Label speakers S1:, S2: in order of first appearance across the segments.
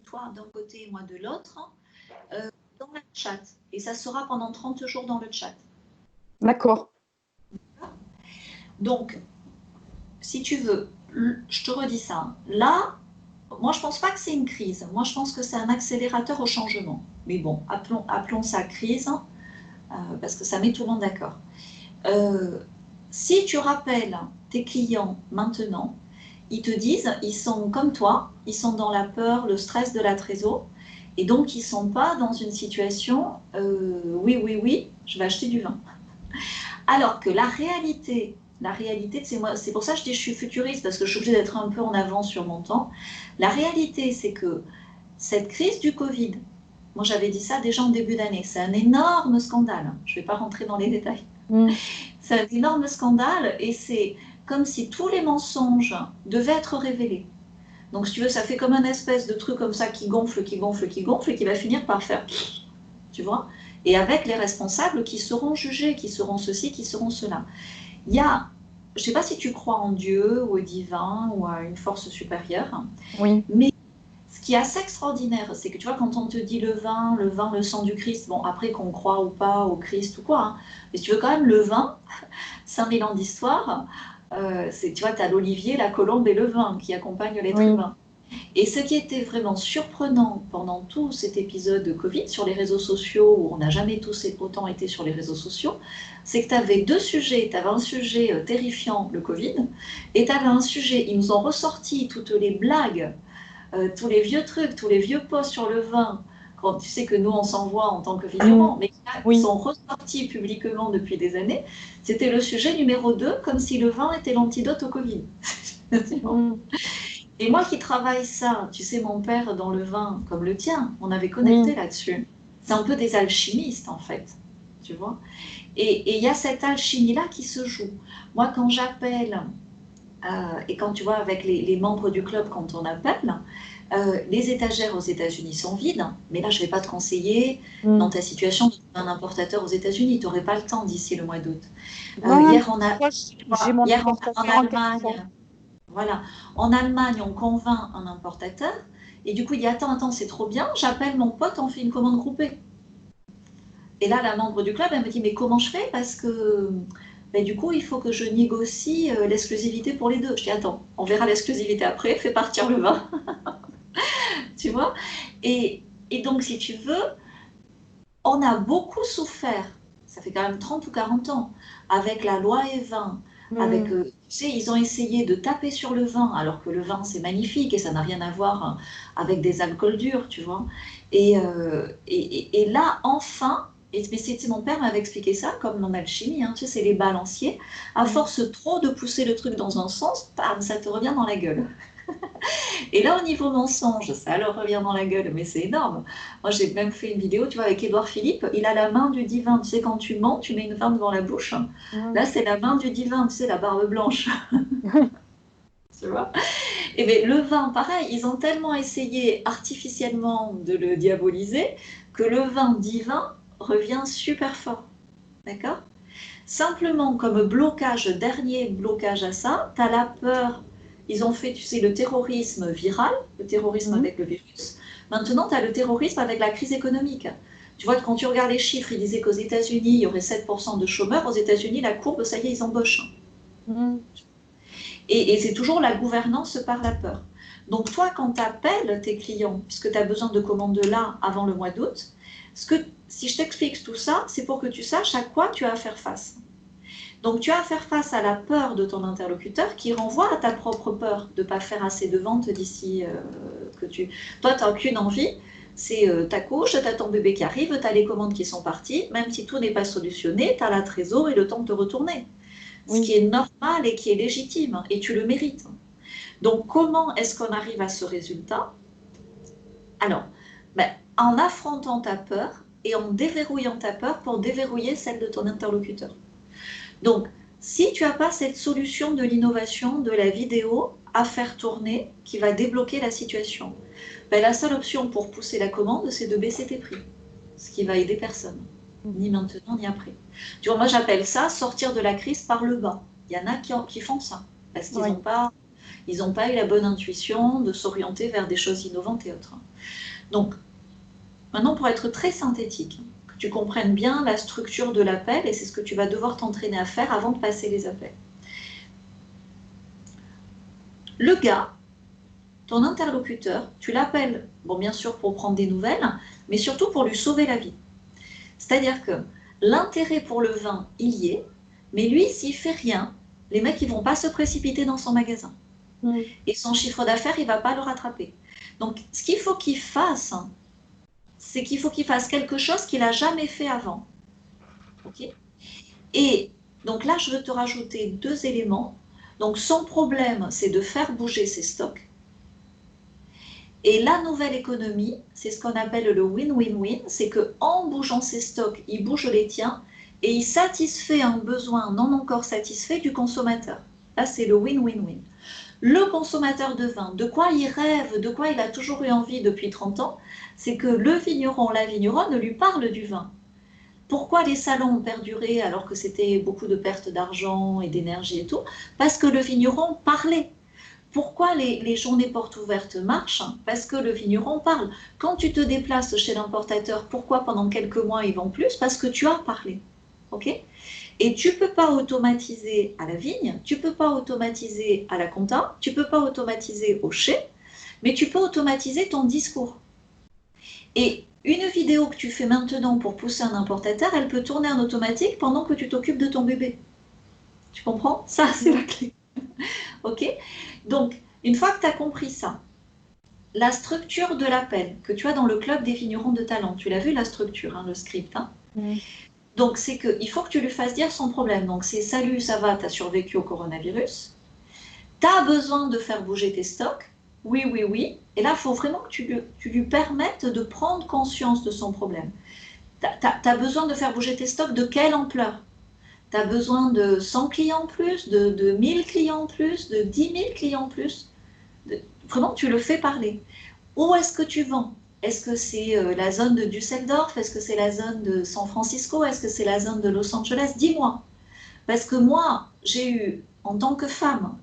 S1: toi d'un côté, moi de l'autre, dans le chat. Et ça sera pendant 30 jours dans le chat.
S2: D'accord.
S1: Donc, si tu veux, je te redis ça. Là, moi, je ne pense pas que c'est une crise. Moi, je pense que c'est un accélérateur au changement. Mais bon, appelons ça crise, parce que ça met tout le monde d'accord. Si tu rappelles tes clients maintenant, ils te disent, ils sont comme toi, ils sont dans la peur, le stress de la trésor, et donc ils ne sont pas dans une situation, oui, je vais acheter du vin. Alors que la réalité, c'est pour ça que je dis que je suis futuriste, parce que je suis obligée d'être un peu en avance sur mon temps. La réalité, c'est que cette crise du Covid, moi j'avais dit ça déjà en début d'année, c'est un énorme scandale. Je ne vais pas rentrer dans les détails. C'est un énorme scandale et c'est comme si tous les mensonges devaient être révélés. Donc si tu veux, ça fait comme un espèce de truc comme ça qui gonfle et qui va finir par faire, tu vois, et avec les responsables qui seront jugés, qui seront ceci, qui seront cela. Il y a, je ne sais pas si tu crois en Dieu ou au divin ou à une force supérieure,
S2: Oui.
S1: Mais ce qui est assez extraordinaire, c'est que tu vois, quand on te dit le vin, le sang du Christ, bon, après qu'on croit ou pas au Christ ou quoi, hein, mais si tu veux quand même le vin, 5000 ans d'histoire, tu vois, tu as l'olivier, la colombe et le vin qui accompagnent l'être humain. Et ce qui était vraiment surprenant pendant tout cet épisode de Covid sur les réseaux sociaux, où on n'a jamais tous autant été sur les réseaux sociaux, c'est que tu avais deux sujets. Tu avais un sujet terrifiant, le Covid, et tu avais un sujet, ils nous ont ressorti toutes les blagues, tous les vieux trucs, tous les vieux posts sur le vin, quand tu sais que nous on s'envoie en tant que vignerons, mais qui sont ressortis publiquement depuis des années, c'était le sujet numéro 2, comme si le vin était l'antidote au Covid. Et moi qui travaille ça, tu sais, mon père dans le vin, comme le tien, on avait connecté là-dessus. C'est un peu des alchimistes en fait, tu vois. Et il y a cette alchimie-là qui se joue. Moi quand j'appelle, et quand tu vois avec les membres du club, quand on appelle, les étagères aux États-Unis sont vides, mais là je ne vais pas te conseiller dans ta situation d'un importateur aux États-Unis, tu n'aurais pas le temps d'ici le mois d'août. Hier en Allemagne, voilà, en Allemagne on convainc un importateur et du coup il dit attends c'est trop bien, j'appelle mon pote, on fait une commande groupée. Et là la membre du club elle me dit mais comment je fais parce que du coup, il faut que je négocie l'exclusivité pour les deux. Je dis, attends, on verra l'exclusivité après, fais partir le vin. Tu vois, et donc, si tu veux, on a beaucoup souffert, ça fait quand même 30 ou 40 ans, avec la loi E20, avec, tu sais, ils ont essayé de taper sur le vin, alors que le vin, c'est magnifique et ça n'a rien à voir avec des alcools durs, tu vois. Et là, enfin... Mais mon père m'avait expliqué ça comme en alchimie, hein, tu sais, c'est les balanciers. À force trop de pousser le truc dans un sens, bam, ça te revient dans la gueule. Et là, au niveau mensonge, ça leur revient dans la gueule, mais c'est énorme. Moi, j'ai même fait une vidéo, tu vois, avec Édouard Philippe, il a la main du divin. Tu sais, quand tu mens, tu mets une main devant la bouche. Là, c'est la main du divin, tu sais, la barbe blanche. Tu vois. Et bien, le vin, pareil, ils ont tellement essayé artificiellement de le diaboliser que le vin divin revient super fort. D'accord ? Simplement, comme blocage, dernier blocage à ça, tu as la peur. Ils ont fait, tu sais, le terrorisme viral, le terrorisme avec le virus. Maintenant, tu as le terrorisme avec la crise économique. Tu vois, quand tu regardes les chiffres, ils disaient qu'aux États-Unis, il y aurait 7% de chômeurs. Aux États-Unis, la courbe, ça y est, ils embauchent. Et c'est toujours la gouvernance par la peur. Donc, toi, quand tu appelles tes clients, puisque tu as besoin de commandes là avant le mois d'août, si je t'explique tout ça, c'est pour que tu saches à quoi tu as à faire face. Donc, tu as à faire face à la peur de ton interlocuteur qui renvoie à ta propre peur de ne pas faire assez de ventes d'ici que tu... Toi, tu n'as aucune envie, c'est ta couche, tu as ton bébé qui arrive, tu as les commandes qui sont parties, même si tout n'est pas solutionné, tu as la trésor et le temps de te retourner. Ce qui est normal et qui est légitime, et tu le mérites. Donc, comment est-ce qu'on arrive à ce résultat? Alors, en affrontant ta peur et en déverrouillant ta peur pour déverrouiller celle de ton interlocuteur. Donc, si tu n'as pas cette solution de l'innovation de la vidéo à faire tourner qui va débloquer la situation, la seule option pour pousser la commande, c'est de baisser tes prix, ce qui va aider personne, ni maintenant ni après. Tu vois, moi j'appelle ça sortir de la crise par le bas. Il y en a qui font ça, parce qu'ils n'ont pas... ils n'ont pas eu la bonne intuition de s'orienter vers des choses innovantes et autres. Donc, maintenant, pour être très synthétique, que tu comprennes bien la structure de l'appel, et c'est ce que tu vas devoir t'entraîner à faire avant de passer les appels. Le gars, ton interlocuteur, tu l'appelles, bon, bien sûr pour prendre des nouvelles, mais surtout pour lui sauver la vie. C'est-à-dire que l'intérêt pour le vin, il y est, mais lui, s'il fait rien, les mecs, ils vont pas se précipiter dans son magasin. Et son chiffre d'affaires, il va pas le rattraper. Donc, ce qu'il faut qu'il fasse, c'est qu'il faut qu'il fasse quelque chose qu'il n'a jamais fait avant. Ok ? Et donc là, je veux te rajouter 2 éléments. Donc, son problème, c'est de faire bouger ses stocks. Et la nouvelle économie, c'est ce qu'on appelle le win-win-win, c'est qu'en bougeant ses stocks, il bouge les tiens et il satisfait un besoin non encore satisfait du consommateur. Là, c'est le win-win-win. Le consommateur de vin, de quoi il rêve, de quoi il a toujours eu envie depuis 30 ans, c'est que le vigneron, la vigneronne lui parle du vin. Pourquoi les salons ont perduré alors que c'était beaucoup de pertes d'argent et d'énergie et tout? Parce que le vigneron parlait. Pourquoi les journées portes ouvertes marchent? Parce que le vigneron parle. Quand tu te déplaces chez l'importateur, pourquoi pendant quelques mois ils vendent plus? Parce que tu as parlé. Ok? Et tu ne peux pas automatiser à la vigne, tu ne peux pas automatiser à la compta, tu ne peux pas automatiser au chai, mais tu peux automatiser ton discours. Et une vidéo que tu fais maintenant pour pousser un importateur, elle peut tourner en automatique pendant que tu t'occupes de ton bébé. Tu comprends? Ça, c'est la clé. Ok? Donc, une fois que tu as compris ça, la structure de l'appel que tu as dans le club des vignerons de talent, tu l'as vu la structure, hein, le script. Hein. Donc, c'est qu'il faut que tu lui fasses dire son problème. Donc, c'est salut, ça va, tu as survécu au coronavirus. Tu as besoin de faire bouger tes stocks. Oui, oui, oui. Et là, il faut vraiment que tu lui permettes de prendre conscience de son problème. Tu as besoin de faire bouger tes stocks de quelle ampleur? Tu as besoin de 100 clients plus, de 1000 clients plus, de 10 000 clients plus. Vraiment, tu le fais parler. Où est-ce que tu vends? Est-ce que c'est la zone de Düsseldorf? Est-ce que c'est la zone de San Francisco? Est-ce que c'est la zone de Los Angeles? Dis-moi. Parce que moi, j'ai eu, en tant que femme,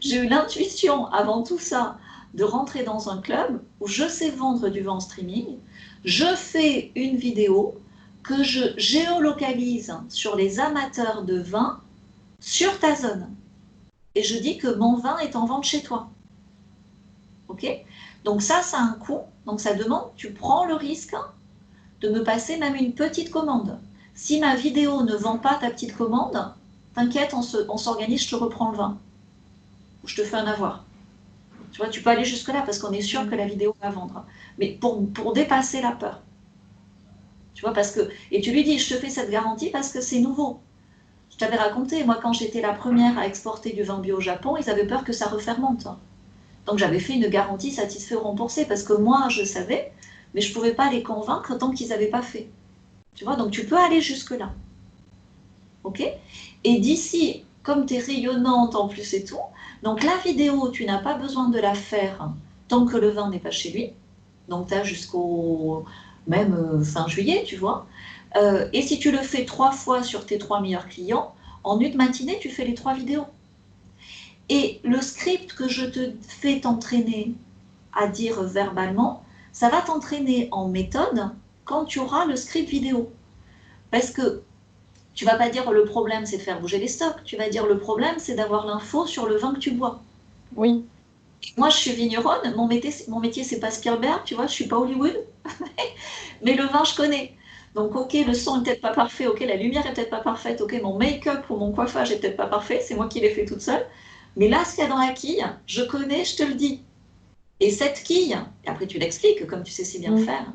S1: j'ai eu l'intuition avant tout ça de rentrer dans un club où je sais vendre du vin en streaming. Je fais une vidéo que je géolocalise sur les amateurs de vin sur ta zone. Et je dis que mon vin est en vente chez toi. Ok? Donc ça a un coût. Donc ça demande, tu prends le risque de me passer même une petite commande. Si ma vidéo ne vend pas ta petite commande, t'inquiète, on s'organise, je te reprends le vin. Ou je te fais un avoir. Tu vois, tu peux aller jusque-là parce qu'on est sûr que la vidéo va vendre. Mais pour dépasser la peur. Tu vois, parce que... Et tu lui dis, je te fais cette garantie parce que c'est nouveau. Je t'avais raconté, moi, quand j'étais la première à exporter du vin bio au Japon, ils avaient peur que ça refermente. Donc j'avais fait une garantie satisfait ou remboursé parce que moi, je savais, mais je ne pouvais pas les convaincre tant qu'ils n'avaient pas fait. Tu vois, donc tu peux aller jusque-là. Ok? Et d'ici, comme tu es rayonnante en plus et tout, donc la vidéo, tu n'as pas besoin de la faire tant que le vin n'est pas chez lui. Donc tu as jusqu'au même fin juillet, tu vois. Et si tu le fais 3 fois sur tes 3 meilleurs clients, en une matinée, tu fais les 3 vidéos. Et le script que je te fais t'entraîner à dire verbalement, ça va t'entraîner en méthode quand tu auras le script vidéo. Parce que tu vas pas dire le problème c'est de faire bouger les stocks, tu vas dire le problème c'est d'avoir l'info sur le vin que tu bois.
S2: Oui.
S1: Moi je suis vigneronne, mon métier c'est pas Spielberg, tu vois, je suis pas Hollywood, mais le vin je connais. Donc ok, le son est peut-être pas parfait, ok, la lumière est peut-être pas parfaite, ok, mon make-up ou mon coiffage est peut-être pas parfait, c'est moi qui l'ai fait toute seule. Mais là, ce qu'il y a dans la quille, je connais, je te le dis. Et cette quille, et après tu l'expliques comme tu sais si bien faire,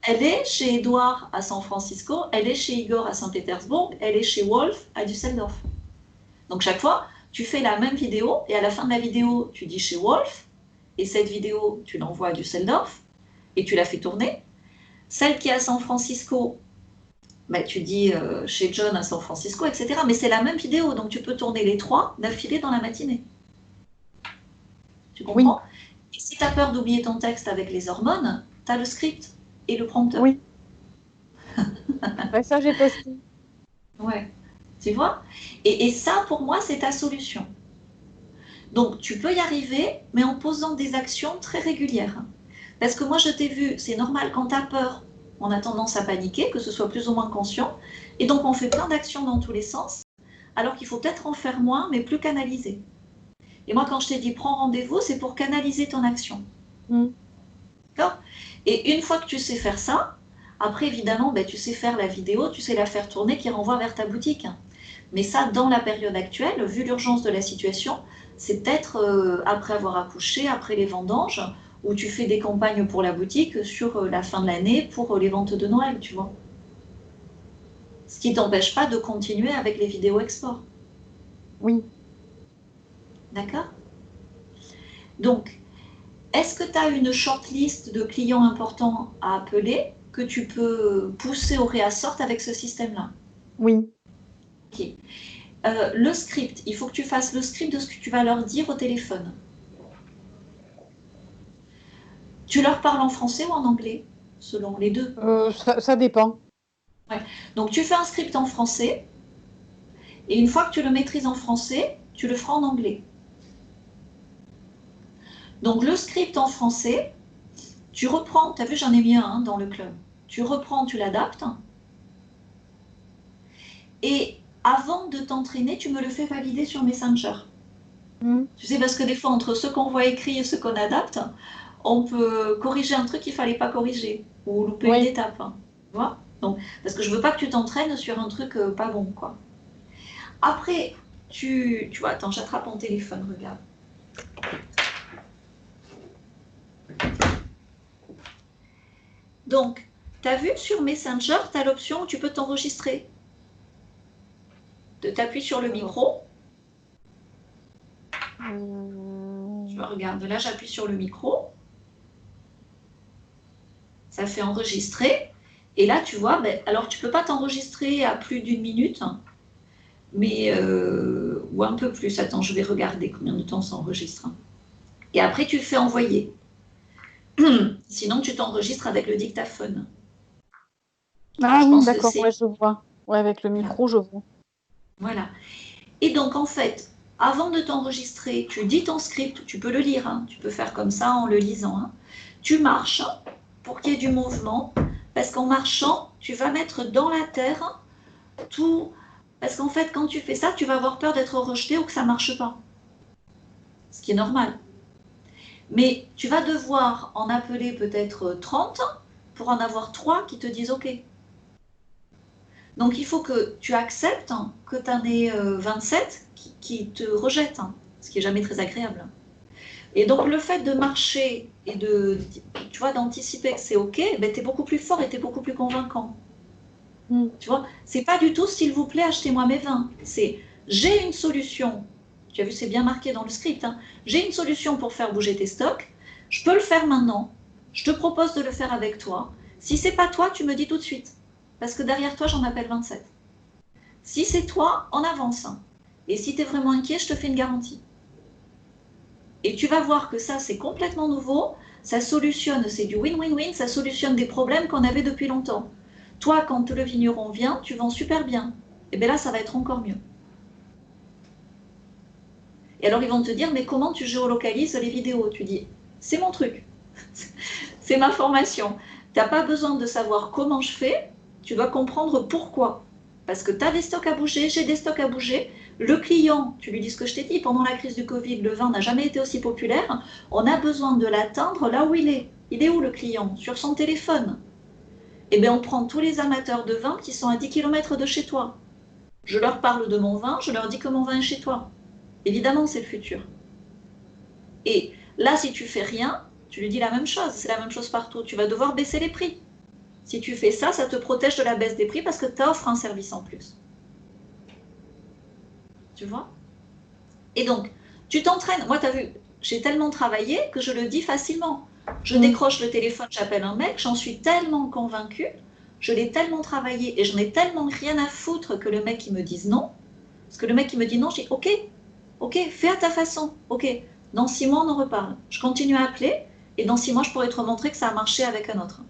S1: elle est chez Edouard à San Francisco, elle est chez Igor à Saint-Pétersbourg, elle est chez Wolf à Düsseldorf. Donc chaque fois, tu fais la même vidéo et à la fin de la vidéo, tu dis chez Wolf et cette vidéo, tu l'envoies à Düsseldorf et tu la fais tourner. Celle qui est à San Francisco, bah, tu dis chez John à San Francisco, etc. Mais c'est la même vidéo, donc tu peux tourner les 3 d'affilée dans la matinée. Tu comprends? Oui. Et si tu as peur d'oublier ton texte avec les hormones, tu as le script et le prompteur.
S2: Oui. Ouais, ça, j'ai testé.
S1: Ouais. Tu vois? Et ça, pour moi, c'est ta solution. Donc, tu peux y arriver, mais en posant des actions très régulières. Parce que moi, je t'ai vu, c'est normal, quand tu as peur, on a tendance à paniquer, que ce soit plus ou moins conscient. Et donc, on fait plein d'actions dans tous les sens, alors qu'il faut peut-être en faire moins, mais plus canaliser. Et moi, quand je t'ai dit prends rendez-vous, c'est pour canaliser ton action. D'accord ? Et une fois que tu sais faire ça, après, évidemment, ben, tu sais faire la vidéo, tu sais la faire tourner qui renvoie vers ta boutique. Mais ça, dans la période actuelle, vu l'urgence de la situation, c'est peut-être après avoir accouché, après les vendanges, où tu fais des campagnes pour la boutique sur la fin de l'année pour les ventes de Noël, tu vois. Ce qui ne t'empêche pas de continuer avec les vidéos export.
S2: Oui.
S1: D'accord ? Donc, est-ce que tu as une shortlist de clients importants à appeler que tu peux pousser au réassort avec ce système-là?
S2: Oui.
S1: Ok. Le script, il faut que tu fasses le script de ce que tu vas leur dire au téléphone. Tu leur parles en français ou en anglais? Selon les deux.
S2: Ça dépend.
S1: Ouais. Donc tu fais un script en français et une fois que tu le maîtrises en français, tu le feras en anglais. Donc le script en français, tu reprends, tu as vu j'en ai mis un dans le club. Tu reprends, tu l'adaptes et avant de t'entraîner, tu me le fais valider sur Messenger. Tu sais, parce que des fois, entre ce qu'on voit écrit et ce qu'on adapte, on peut corriger un truc qu'il ne fallait pas corriger ou louper une étape. Tu vois? Donc, parce que je ne veux pas que tu t'entraînes sur un truc pas bon, quoi. Après, tu vois, attends, j'attrape mon téléphone, regarde. Donc, tu as vu sur Messenger, tu as l'option où tu peux t'enregistrer. Tu appuies sur le micro. Je regarde, là, j'appuie sur le micro. Ça fait enregistrer. Et là, tu vois, ben, alors tu ne peux pas t'enregistrer à plus d'1 minute, mais ou un peu plus. Attends, je vais regarder combien de temps ça enregistre. Et après, tu le fais envoyer. Sinon, tu t'enregistres avec le dictaphone.
S2: Ah oui, d'accord, ouais, je vois. Ouais, avec le micro, je vois.
S1: Voilà. Et donc, en fait, avant de t'enregistrer, tu dis ton script, tu peux le lire, hein, tu peux faire comme ça en le lisant. Hein. Tu marches pour qu'il y ait du mouvement, parce qu'en marchant, tu vas mettre dans la terre tout. Parce qu'en fait, quand tu fais ça, tu vas avoir peur d'être rejeté ou que ça ne marche pas. Ce qui est normal. Mais tu vas devoir en appeler peut-être 30 pour en avoir 3 qui te disent OK. Donc il faut que tu acceptes que tu en aies 27 qui te rejettent, ce qui n'est jamais très agréable. Et donc le fait de marcher et tu vois, d'anticiper que c'est OK, ben, tu es beaucoup plus fort et tu es beaucoup plus convaincant. Tu vois, c'est pas du tout s'il vous plaît, achetez-moi mes vins. C'est j'ai une solution. Tu as vu, c'est bien marqué dans le script. Hein. J'ai une solution pour faire bouger tes stocks. Je peux le faire maintenant. Je te propose de le faire avec toi. Si c'est pas toi, tu me dis tout de suite. Parce que derrière toi, j'en appelle 27. Si c'est toi, on avance. Et si tu es vraiment inquiet, je te fais une garantie. Et tu vas voir que ça, c'est complètement nouveau. Ça solutionne, c'est du win-win-win. Ça solutionne des problèmes qu'on avait depuis longtemps. Toi, quand le vigneron vient, tu vends super bien. Et bien là, ça va être encore mieux. Et alors, ils vont te dire, mais comment tu géolocalises les vidéos? Tu dis, c'est mon truc. C'est ma formation. Tu n'as pas besoin de savoir comment je fais. Tu dois comprendre pourquoi. Parce que tu as des stocks à bouger, j'ai des stocks à bouger. Le client, tu lui dis ce que je t'ai dit, pendant la crise du Covid, le vin n'a jamais été aussi populaire. On a besoin de l'atteindre là où il est. Il est où le client? Sur son téléphone. Eh bien, on prend tous les amateurs de vin qui sont à 10 km de chez toi. Je leur parle de mon vin, je leur dis que mon vin est chez toi. Évidemment, c'est le futur. Et là, si tu fais rien, tu lui dis la même chose. C'est la même chose partout. Tu vas devoir baisser les prix. Si tu fais ça, ça te protège de la baisse des prix parce que tu offres un service en plus. Tu vois? Et donc, tu t'entraînes. Moi, tu as vu, j'ai tellement travaillé que je le dis facilement. Je décroche le téléphone, j'appelle un mec, j'en suis tellement convaincue, je l'ai tellement travaillé et j'en ai tellement rien à foutre que le mec il me dise non. Parce que le mec qui me dit non, je dis ok, fais à ta façon, ok. Dans 6 mois, on en reparle. Je continue à appeler et dans 6 mois, je pourrais te remontrer que ça a marché avec un autre.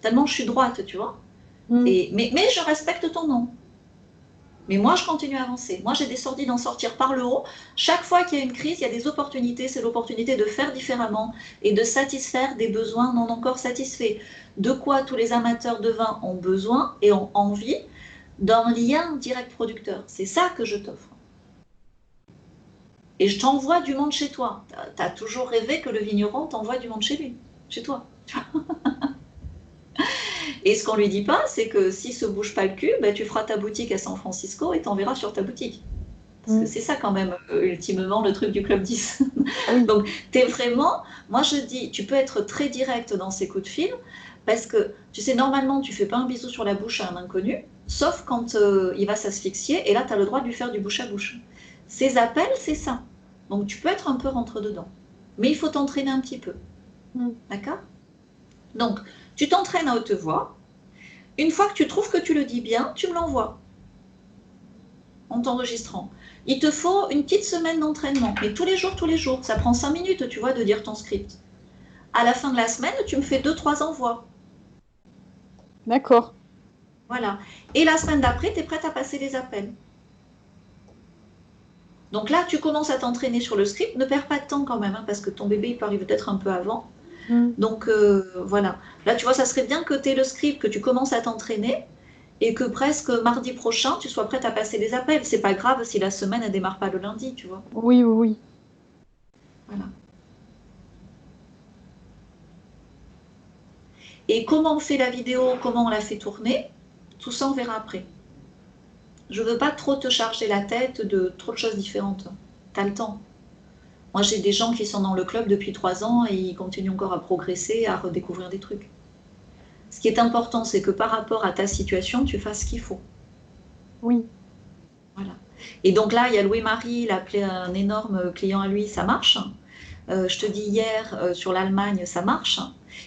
S1: Tellement je suis droite, tu vois. Mais je respecte ton nom. Mais moi, je continue à avancer. Moi, j'ai décidé d'en sortir par le haut. Chaque fois qu'il y a une crise, il y a des opportunités. C'est l'opportunité de faire différemment et de satisfaire des besoins non encore satisfaits. De quoi tous les amateurs de vin ont besoin et ont envie d'un lien direct producteur. C'est ça que je t'offre. Et je t'envoie du monde chez toi. Tu as toujours rêvé que le vigneron t'envoie du monde chez lui, chez toi. Et ce qu'on lui dit pas, c'est que s'il se bouge pas le cul, ben, tu feras ta boutique à San Francisco et t'enverras sur ta boutique. Parce que c'est ça quand même, ultimement, le truc du Club 10. Donc, tu es vraiment... Moi, je dis, tu peux être très direct dans ces coups de fil, parce que, tu sais, normalement, tu fais pas un bisou sur la bouche à un inconnu, sauf quand il va s'asphyxier, et là, tu as le droit de lui faire du bouche à bouche. Ces appels, c'est ça. Donc, tu peux être un peu rentre-dedans. Mais il faut t'entraîner un petit peu. D'accord? Donc, tu t'entraînes à haute voix. Une fois que tu trouves que tu le dis bien, tu me l'envoies en t'enregistrant. Il te faut une petite semaine d'entraînement, mais tous les jours, ça prend 5 minutes, tu vois, de dire ton script. À la fin de la semaine, tu me fais 2-3 envois.
S2: D'accord.
S1: Voilà. Et la semaine d'après, tu es prête à passer les appels. Donc là, tu commences à t'entraîner sur le script. Ne perds pas de temps quand même, hein, parce que ton bébé, il peut arriver peut-être un peu avant. Donc voilà. Là, tu vois, ça serait bien que tu aies le script, que tu commences à t'entraîner et que presque mardi prochain, tu sois prête à passer les appels. C'est pas grave si la semaine, elle démarre pas le lundi, tu vois.
S2: Oui, oui, oui.
S1: Voilà. Et comment on fait la vidéo, comment on la fait tourner, tout ça, on verra après. Je veux pas trop te charger la tête de trop de choses différentes. Tu as le temps. Moi, j'ai des gens qui sont dans le club depuis 3 ans et ils continuent encore à progresser, à redécouvrir des trucs. Ce qui est important, c'est que par rapport à ta situation, tu fasses ce qu'il faut.
S2: Oui.
S1: Voilà. Et donc là, il y a Louis-Marie, il a appelé un énorme client à lui, ça marche. Je te dis hier, sur l'Allemagne, ça marche.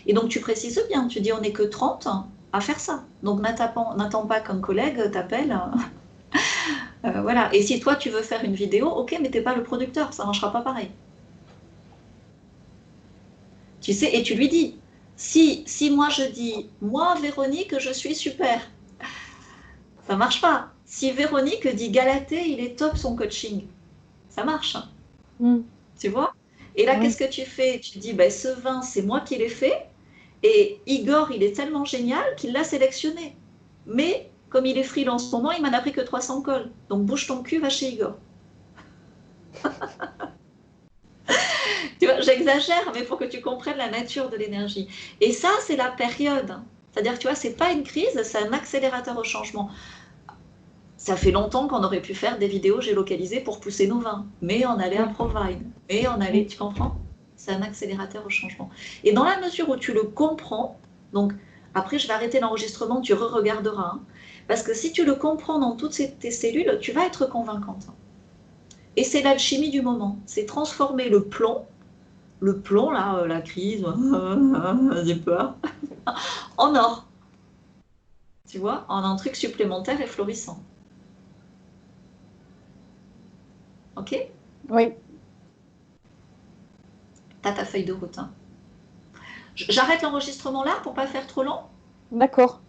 S1: Et donc tu précises bien, tu dis on n'est que 30 à faire ça. Donc n'attends pas qu'un collègue t'appelle. Voilà. Et si toi tu veux faire une vidéo, ok, mais t'es pas le producteur, ça marchera pas pareil. Tu sais, et tu lui dis, si moi je dis, moi Véronique, je suis super, ça marche pas. Si Véronique dit Galatée, il est top son coaching, ça marche. Tu vois? Et là, qu'est-ce que tu fais? Tu dis, ben, ce vin, c'est moi qui l'ai fait. Et Igor, il est tellement génial qu'il l'a sélectionné. Mais comme il est freelance en ce moment, il m'en a pris que 300 cols. Donc bouge ton cul, va chez Igor. Tu vois, j'exagère, mais pour que tu comprennes la nature de l'énergie. Et ça, c'est la période. C'est-à-dire, tu vois, c'est pas une crise, c'est un accélérateur au changement. Ça fait longtemps qu'on aurait pu faire des vidéos géolocalisées pour pousser nos vins. Mais on allait à Provine. Mais on allait, tu comprends? C'est un accélérateur au changement. Et dans la mesure où tu le comprends, donc après je vais arrêter l'enregistrement, tu re-regarderas, hein, parce que si tu le comprends dans toutes tes cellules, tu vas être convaincante. Et c'est l'alchimie du moment, c'est transformer le plomb là, la crise, j'ai peur, en or, tu vois, en un truc supplémentaire et florissant. Ok?
S2: Oui.
S1: T'as ta feuille de route. Hein. J'arrête l'enregistrement là pour pas faire trop long.
S2: D'accord.